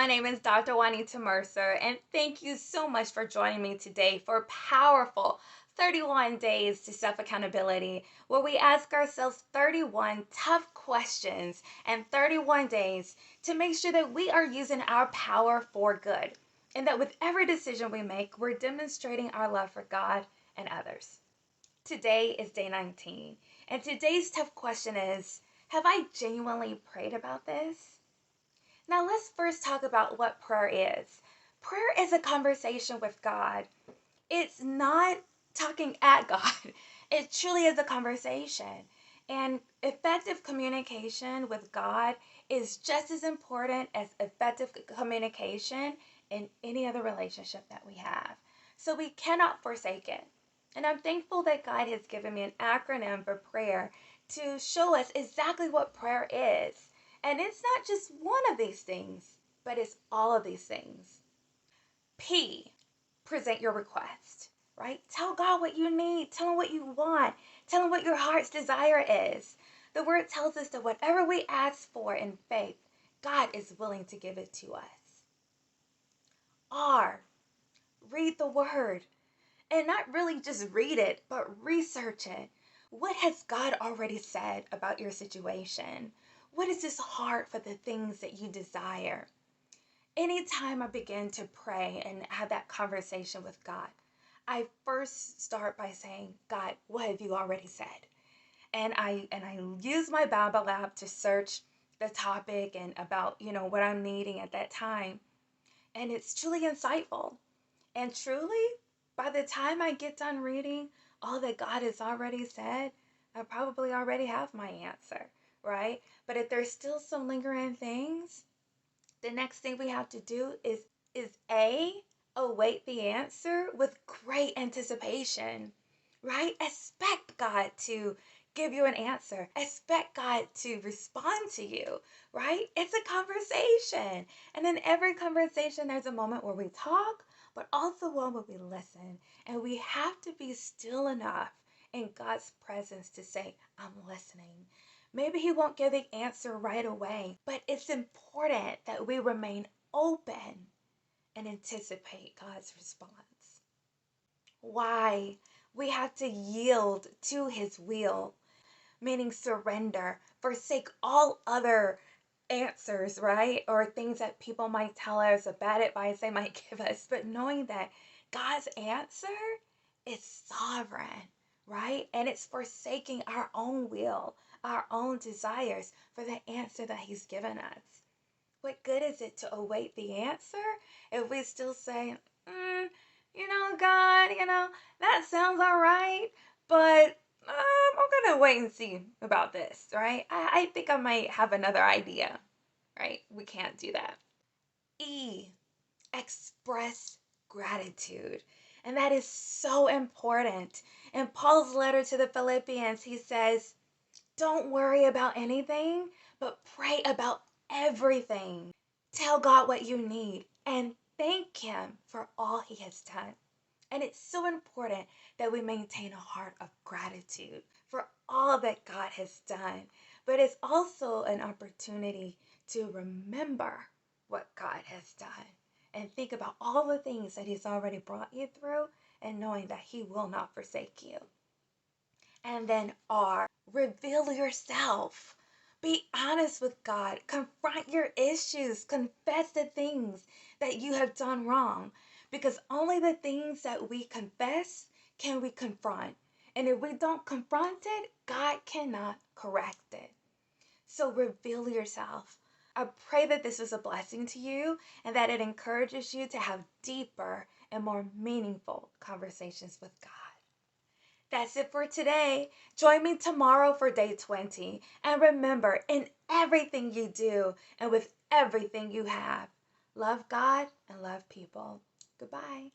name is Dr. Juanita Mercer, and thank you so much for joining me today for powerful 31 days to self-accountability, where we ask ourselves 31 tough questions and 31 days to make sure that we are using our power for good, and that with every decision we make, we're demonstrating our love for God and others. Today is day 19, and today's tough question is, have I genuinely prayed about this? Now, let's first talk about what prayer is. Prayer is a conversation with God. It's not talking at God, it truly is a conversation. And effective communication with God is just as important as effective communication in any other relationship that we have. So we cannot forsake it. And I'm thankful that God has given me an acronym for prayer to show us exactly what prayer is. And it's not just one of these things, but it's all of these things. P, present your request, right? Tell God what you need. Tell Him what you want. Tell Him what your heart's desire is. The Word tells us that whatever we ask for in faith, God is willing to give it to us. R, read the Word. And not really just read it, but research it. What has God already said about your situation? What is His heart for the things that you desire? Anytime I begin to pray and have that conversation with God, I first start by saying, God, what have you already said? And I use my Bible app to search the topic and about, what I'm needing at that time. And it's truly insightful. And truly, by the time I get done reading all that God has already said, I probably already have my answer, right? But if there's still some lingering things, the next thing we have to do is await the answer with great anticipation, right? Expect God to give you an answer. Expect God to respond to you, right? It's a conversation. And in every conversation, there's a moment where we talk, but also one where we listen. And we have to be still enough in God's presence to say, I'm listening. Maybe He won't give the answer right away, but it's important that we remain open and anticipate God's response. Why? We have to yield to His will, meaning surrender, forsake all other answers, right? Or things that people might tell us, or bad advice they might give us, but knowing that God's answer is sovereign, right? And it's forsaking our own will, our own desires for the answer that He's given us. What good is it to await the answer if we still say, God, that sounds all right, but I'm going to wait and see about this, right? I think I might have another idea, right? We can't do that. E, express gratitude. And that is so important. In Paul's letter to the Philippians, he says, don't worry about anything, but pray about everything. Tell God what you need and thank Him for all He has done. And it's so important that we maintain a heart of gratitude for all that God has done. But it's also an opportunity to remember what God has done and think about all the things that He's already brought you through and knowing that He will not forsake you. And then R, reveal yourself. Be honest with God. Confront your issues. Confess the things that you have done wrong. Because only the things that we confess can we confront. And if we don't confront it, God cannot correct it. So reveal yourself. I pray that this was a blessing to you and that it encourages you to have deeper and more meaningful conversations with God. That's it for today. Join me tomorrow for day 20. And remember, in everything you do and with everything you have, love God and love people. Goodbye.